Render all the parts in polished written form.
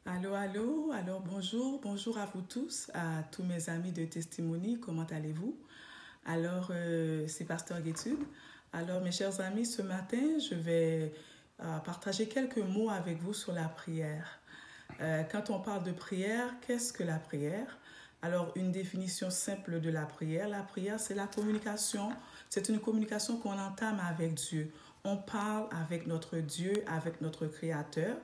Allô, allô, alors bonjour, bonjour à vous tous, à tous mes amis de Testimony, comment allez-vous? Alors, c'est Pasteur Guétude. Alors, mes chers amis, ce matin, je vais partager quelques mots avec vous sur la prière. Quand on parle de prière, qu'est-ce que la prière? Alors, une définition simple de la prière, c'est la communication, c'est une communication qu'on entame avec Dieu. On parle avec notre Dieu, avec notre Créateur,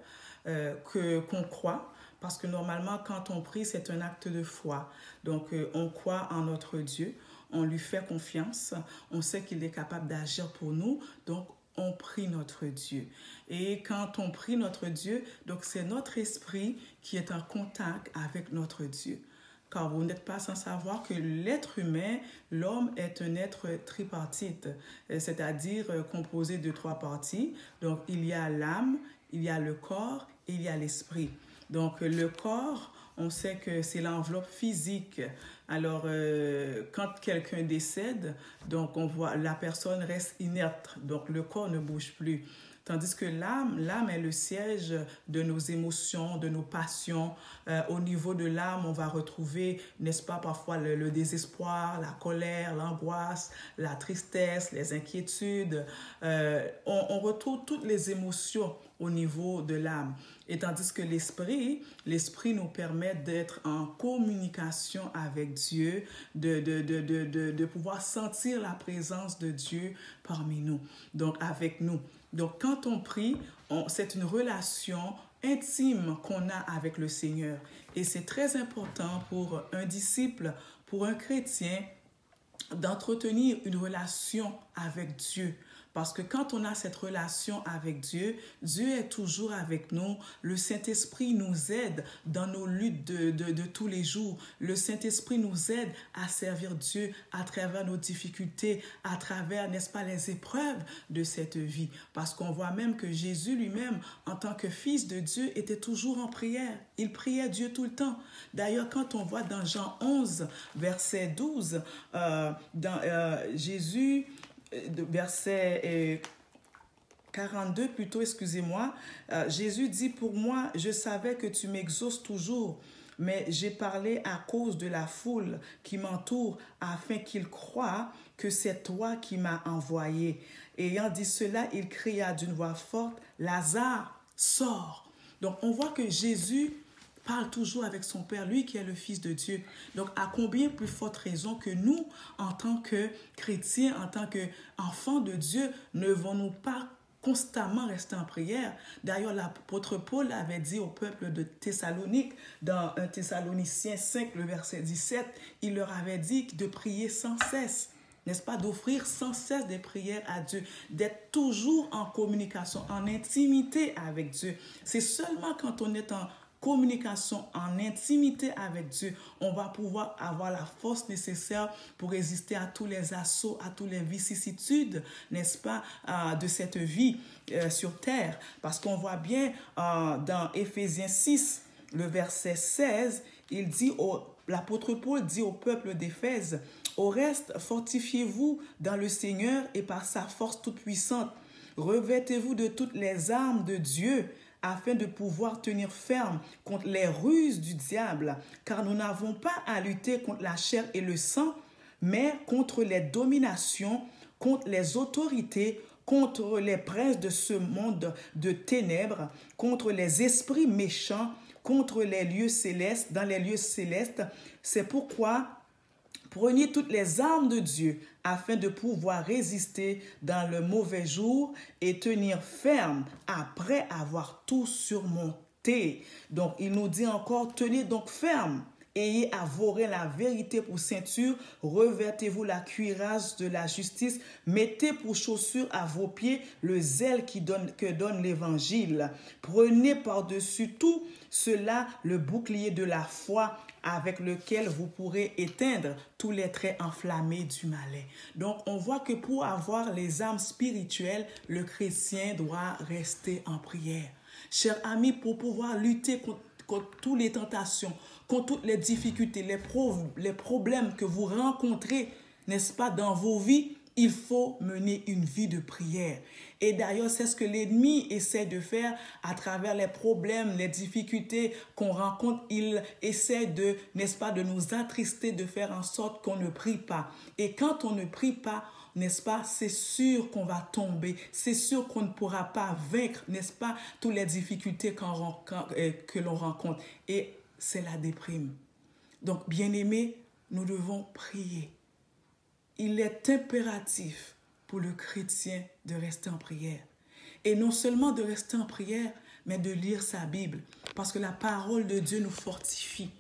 qu'on croit, parce que normalement, quand on prie, c'est un acte de foi. Donc, on croit en notre Dieu, on lui fait confiance, on sait qu'il est capable d'agir pour nous, donc on prie notre Dieu. Et quand on prie notre Dieu, donc c'est notre esprit qui est en contact avec notre Dieu. Car vous n'êtes pas sans savoir que l'être humain, l'homme est un être tripartite, c'est-à-dire composé de trois parties. Donc il y a l'âme, il y a le corps et il y a l'esprit. Donc le corps, on sait que c'est l'enveloppe physique. Alors, quand quelqu'un décède, donc on voit la personne reste inerte, donc le corps ne bouge plus. Tandis que l'âme est le siège de nos émotions, de nos passions. Au niveau de l'âme, on va retrouver, n'est-ce pas, parfois le désespoir, la colère, l'angoisse, la tristesse, les inquiétudes. On retrouve toutes les émotions au niveau de l'âme. Et tandis que l'esprit nous permet d'être en communication avec Dieu, de pouvoir sentir la présence de Dieu parmi nous, donc avec nous. Donc quand on prie, c'est une relation intime qu'on a avec le Seigneur. Et c'est très important pour un disciple, pour un chrétien, d'entretenir une relation avec Dieu. Parce que quand on a cette relation avec Dieu, Dieu est toujours avec nous. Le Saint-Esprit nous aide dans nos luttes de tous les jours. Le Saint-Esprit nous aide à servir Dieu à travers nos difficultés, à travers, n'est-ce pas, les épreuves de cette vie. Parce qu'on voit même que Jésus lui-même, en tant que fils de Dieu, était toujours en prière. Il priait Dieu tout le temps. D'ailleurs, quand on voit dans Jean 11, verset 12, Jésus, verset 42 plutôt, excusez-moi, Jésus dit, pour moi, je savais que tu m'exauces toujours, mais j'ai parlé à cause de la foule qui m'entoure afin qu'ils croient que c'est toi qui m'as envoyé. Ayant dit cela, il cria d'une voix forte, Lazare, sors. Donc on voit que Jésus parle toujours avec son Père, lui qui est le Fils de Dieu. Donc, à combien plus forte raison que nous, en tant que chrétiens, en tant qu'enfants de Dieu, ne devons-nous pas constamment rester en prière? D'ailleurs, l'apôtre Paul avait dit au peuple de Thessalonique, dans 1 Thessaloniciens 5, le verset 17, il leur avait dit de prier sans cesse. N'est-ce pas, d'offrir sans cesse des prières à Dieu, d'être toujours en communication, en intimité avec Dieu. C'est seulement quand on est en communication, en intimité avec Dieu, on va pouvoir avoir la force nécessaire pour résister à tous les assauts, à toutes les vicissitudes, n'est-ce pas, de cette vie sur terre. Parce qu'on voit bien dans Éphésiens 6, le verset 16, l'apôtre Paul dit au peuple d'Éphèse, au reste, fortifiez-vous dans le Seigneur et par sa force toute puissante. Revêtez-vous de toutes les armes de Dieu afin de pouvoir tenir ferme contre les ruses du diable, car nous n'avons pas à lutter contre la chair et le sang, mais contre les dominations, contre les autorités, contre les princes de ce monde de ténèbres, contre les esprits méchants, contre les lieux célestes, dans les lieux célestes. C'est pourquoi prenez toutes les armes de Dieu afin de pouvoir résister dans le mauvais jour et tenir ferme après avoir tout surmonté. Donc, il nous dit encore, tenez donc ferme. Ayez à vorer la vérité pour ceinture, revêtez-vous la cuirasse de la justice, mettez pour chaussure à vos pieds le zèle que donne l'évangile. Prenez par-dessus tout cela le bouclier de la foi avec lequel vous pourrez éteindre tous les traits enflammés du malin. Donc, on voit que pour avoir les armes spirituelles, le chrétien doit rester en prière. Chers amis, pour pouvoir lutter contre toutes les tentations, contre toutes les difficultés, les problèmes que vous rencontrez, n'est-ce pas, dans vos vies, Il faut mener une vie de prière. Et d'ailleurs, c'est ce que l'ennemi essaie de faire à travers les problèmes, les difficultés qu'on rencontre. Il essaie de, n'est-ce pas, de nous attrister, de faire en sorte qu'on ne prie pas. Et quand on ne prie pas, n'est-ce pas, c'est sûr qu'on va tomber. C'est sûr qu'on ne pourra pas vaincre, n'est-ce pas, toutes les difficultés que l'on rencontre. Et c'est la déprime. Donc, bien-aimés, nous devons prier. Il est impératif pour le chrétien de rester en prière. Et non seulement de rester en prière, mais de lire sa Bible. Parce que la parole de Dieu nous fortifie.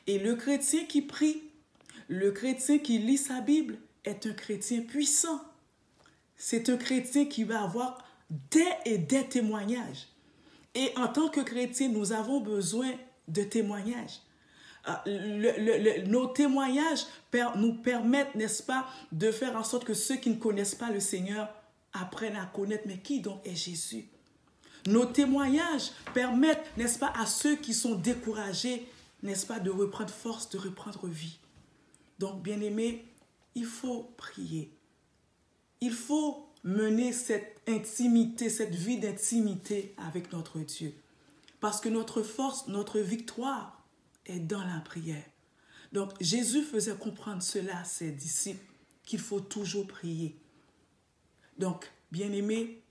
Et le chrétien qui prie, le chrétien qui lit sa Bible est un chrétien puissant. C'est un chrétien qui va avoir des témoignages. Et en tant que chrétien, nous avons besoin de témoignages. Nos témoignages nous permettent, n'est-ce pas, de faire en sorte que ceux qui ne connaissent pas le Seigneur apprennent à connaître. Mais qui donc est Jésus? Nos témoignages permettent, n'est-ce pas, à ceux qui sont découragés, n'est-ce pas, de reprendre force, de reprendre vie. Donc, bien-aimés, il faut prier. Il faut mener cette intimité, cette vie d'intimité avec notre Dieu. Parce que notre force, notre victoire est dans la prière. Donc, Jésus faisait comprendre cela à ses disciples, qu'il faut toujours prier. Donc, bien-aimés,